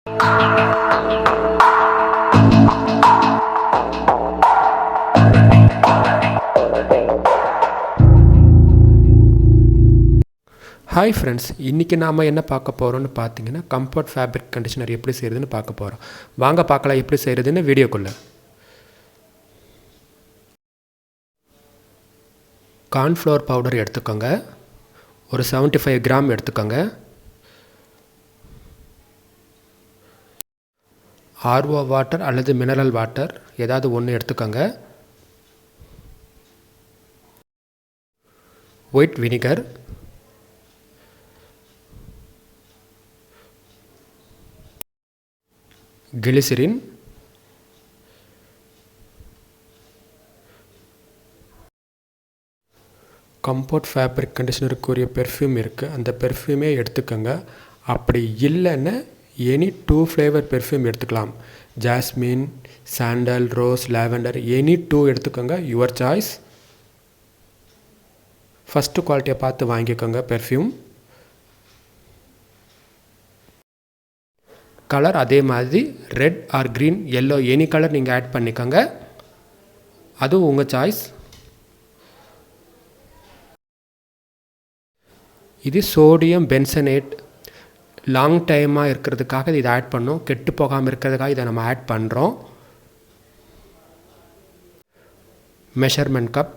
Hi friends, இன்றைக்கி நாம் என்ன பார்க்க போகிறோம்னு பார்த்தீங்கன்னா கம்ஃபர்ட் ஃபேப்ரிக் கண்டிஷனர் எப்படி செய்கிறதுன்னு பார்க்க போகிறோம். வாங்க பார்க்கலாம் எப்படி செய்கிறதுன்னு வீடியோக்குள்ளே. கார்ன்ஃப்ளவர் பவுடர் எடுத்துக்கோங்க, ஒரு 75 கிராம் எடுத்துக்கோங்க. ஆர்ஓ வாட்டர் அல்லது மினரல் வாட்டர் ஏதாவது ஒன்று எடுத்துக்கோங்க. White vinegar, glycerin, comfort fabric கண்டிஷனருக்குரிய பெர்ஃப்யூம் இருக்குது, அந்த பெர்ஃப்யூமே எடுத்துக்கோங்க. அப்படி இல்லைன்னா எனி 2 ஃப்ளேவர் பெர்ஃப்யூம் எடுத்துக்கலாம். Jasmine, sandal, rose, lavender, any 2 எடுத்துக்கோங்க, யுவர் சாய்ஸ். ஃபஸ்ட்டு குவாலிட்டியை பார்த்து வாங்கிக்கோங்க பெர்ஃப்யூம். கலர் அதே மாதிரி red or green, yellow, any colour நீங்கள் ஆட் பண்ணிக்கோங்க, அதுவும் உங்கள் சாய்ஸ். இது சோடியம் பென்சனேட், லாங் டைமாக இருக்கிறதுக்காக இதை ஆட் பண்ணோம், கெட்டு போகாமல் இருக்கிறதுக்காக இதை நம்ம ஆட் பண்ணுறோம். மெஷர்மெண்ட் கப்,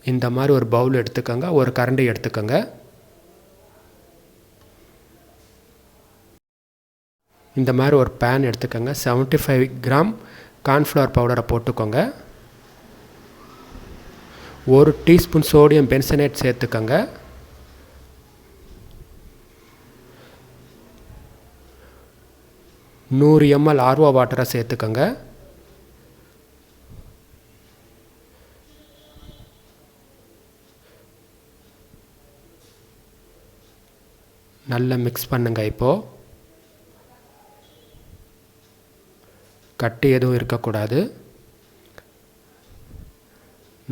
இந்த மாதிரி ஒரு பவுல் எடுத்துக்கோங்க, ஒரு கரண்டி எடுத்துக்கோங்க. இந்த மாதிரி ஒரு பேன் எடுத்துக்கோங்க, 75 கிராம் கார்ன்ஃப்ளவர் பவுடரை போட்டுக்கோங்க. 1 டீஸ்பூன் சோடியம் பென்சனேட் சேர்த்துக்கோங்க. நூறு ml ஆர்ஓ வாட்டரை சேர்த்துக்கோங்க. நல்லா மிக்ஸ் பண்ணுங்க. இப்போது கட்டி எதுவும் இருக்கக்கூடாது,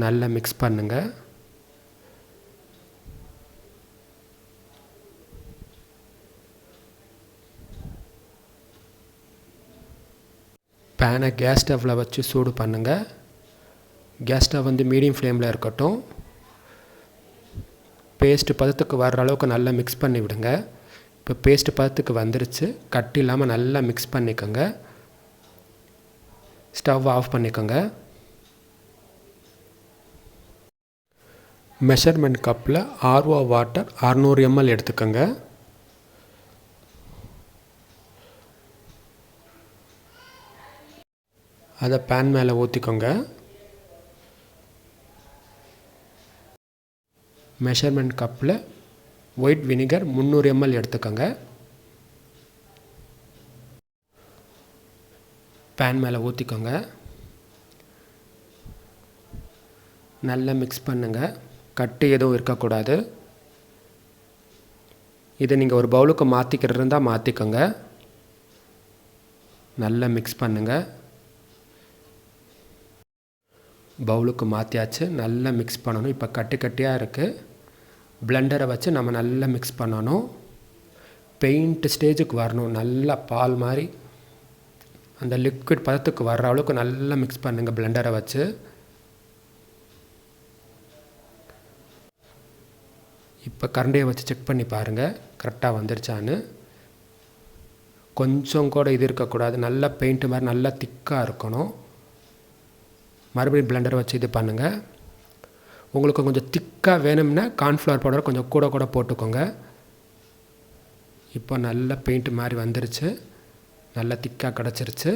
நல்லா மிக்ஸ் பண்ணுங்க. பேனை கேஸ் ஸ்டவ்வில் வச்சு சூடு பண்ணுங்கள். கேஸ் ஸ்டவ் வந்து மீடியம் ஃப்ளேமில் இருக்கட்டும். பேஸ்ட்டு பதத்துக்கு வர்ற அளவுக்கு நல்லா மிக்ஸ் பண்ணி விடுங்க. இப்போ பேஸ்ட்டு பதத்துக்கு வந்துருச்சு, கட்டி இல்லாமல் நல்லா மிக்ஸ் பண்ணிக்கோங்க. ஸ்டவ் ஆஃப் பண்ணிக்கோங்க. மெஷர்மெண்ட் கப்பில் ஆர்ஓ வாட்டர் 600 ml எடுத்துக்கோங்க. அதை பேன் மேலே ஊற்றிக்கோங்க. மெஷர்மெண்ட் கப்பில் ஒயிட் வினிகர் 300 ml எடுத்துக்கோங்க. பேன் மேலே ஊற்றிக்கோங்க. நல்லா மிக்ஸ் பண்ணுங்கள், கட்டி எதுவும் இருக்கக்கூடாது. இதை நீங்கள் ஒரு பவுலுக்கு மாற்றிக்கிறது இருந்தால் மாற்றிக்கோங்க. நல்லா மிக்ஸ் பண்ணுங்கள். பவுலுக்கு மாற்றியாச்சு, நல்லா மிக்ஸ் பண்ணணும். இப்போ கட்டி கட்டியாக இருக்குது. பிளெண்டரை வச்சு நம்ம நல்லா மிக்ஸ் பண்ணணும். பெயிண்ட் ஸ்டேஜுக்கு வரணும், நல்லா பால் மாதிரி அந்த லிக்விட் பதத்துக்கு வர்ற அளவுக்கு நல்லா மிக்ஸ் பண்ணுங்கள் பிளெண்டரை வச்சு. இப்போ கரண்டியை வச்சு செக் பண்ணி பாருங்கள் கரெக்டாக வந்துருச்சான்னு. கொஞ்சம் கூட இது இருக்கக்கூடாது, நல்லா பெயிண்ட்டு மாதிரி நல்லா திக்காக இருக்கணும். மறுபடியும் பிளெண்டரை வச்சு இது பண்ணுங்கள். உங்களுக்கு கொஞ்சம் திக்காக வேணும்னா கார்ன்ஃப்ளவர் பவுடர் கொஞ்சம் கூட கூட போட்டுக்கோங்க. இப்போ நல்லா பெயிண்ட் மாதிரி வந்துருச்சு, நல்லா திக்காக கிடச்சிருச்சு.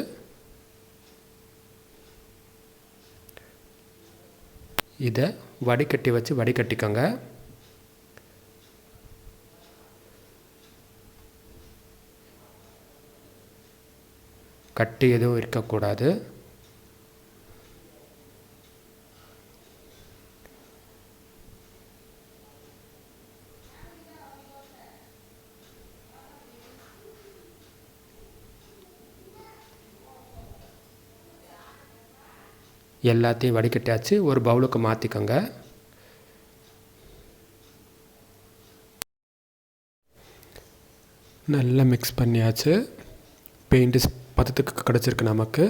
இதை வடிகட்டி வச்சு வடிகட்டிக்கோங்க. கட்டி எதுவும் இருக்கக்கூடாது. எல்லாத்தையும் வடிகட்டியாச்சு, ஒரு பவுலுக்கு மாற்றிக்கோங்க. நல்லா மிக்ஸ் பண்ணியாச்சு. பெயிண்ட்டு பதத்துக்கு கிடச்சிருக்கு நமக்கு.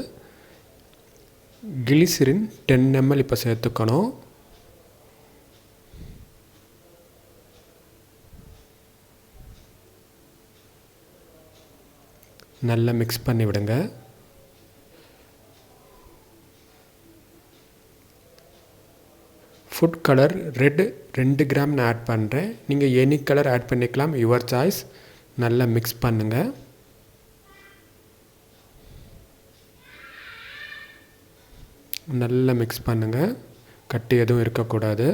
கிளிசரின் 10 ml இப்போ சேர்த்துக்கணும். நல்லா மிக்ஸ் பண்ணி விடுங்க. ஃபுட் கலர் ரெட் 2 கிராம் நான் ஆட் பண்ணுறேன். நீங்கள் எனி கலர் ஆட் பண்ணிக்கலாம், யுவர் சாய்ஸ். நல்லா மிக்ஸ் பண்ணுங்கள். நல்லா மிக்ஸ் பண்ணுங்கள், கட்டி எதுவும் இருக்கக்கூடாது.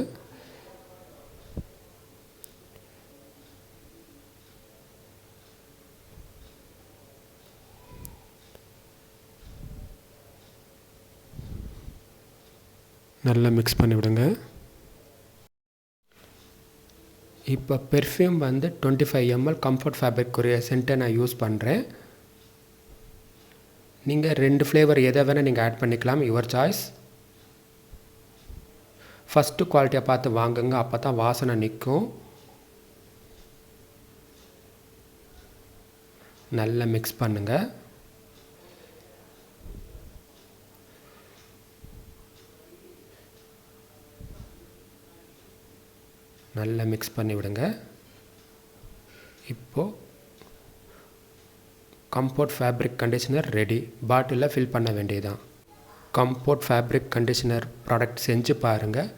நல்லா மிக்ஸ் பண்ணி விடுங்க. இப்போ பெர்ஃப்யூம் வந்து 25 ml கம்ஃபர்ட் ஃபேப்ரிக்குரிய சென்ட்டை நான் யூஸ் பண்ணுறேன். நீங்கள் 2 ஃப்ளேவர் எதை வேணால் நீங்கள் ஆட் பண்ணிக்கலாம், யுவர் சாய்ஸ். ஃபஸ்ட்டு குவாலிட்டியை பார்த்து வாங்குங்க, அப்போ தான் வாசனை நிற்கும். நல்லா மிக்ஸ் பண்ணுங்கள். நல்லா மிக்ஸ் பண்ணி விடுங்க. இப்போது கம்ஃபர்ட் ஃபேப்ரிக் கண்டிஷனர் ரெடி. பாட்டிலில் ஃபில் பண்ண வேண்டியதுதான். கம்ஃபர்ட் ஃபேப்ரிக் கண்டிஷனர் ப்ராடக்ட் செஞ்சு பாருங்கள்,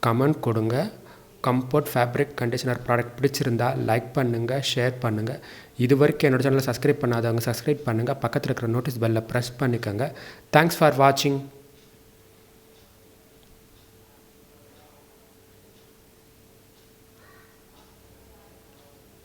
கமெண்ட் கொடுங்க. கம்ஃபர்ட் ஃபேப்ரிக் கண்டிஷனர் ப்ராடக்ட் பிடிச்சிருந்தா லைக் பண்ணுங்கள், ஷேர் பண்ணுங்கள். இது வரைக்கும் என்னோடய சேனலை சப்ஸ்கிரைப் பண்ணாதவங்க சப்ஸ்கிரைப் பண்ணுங்கள். பக்கத்தில் இருக்கிற நோட்டீஸ் பெல்லை ப்ரெஸ் பண்ணிக்கோங்க. தேங்க்ஸ் ஃபார் வாட்சிங்.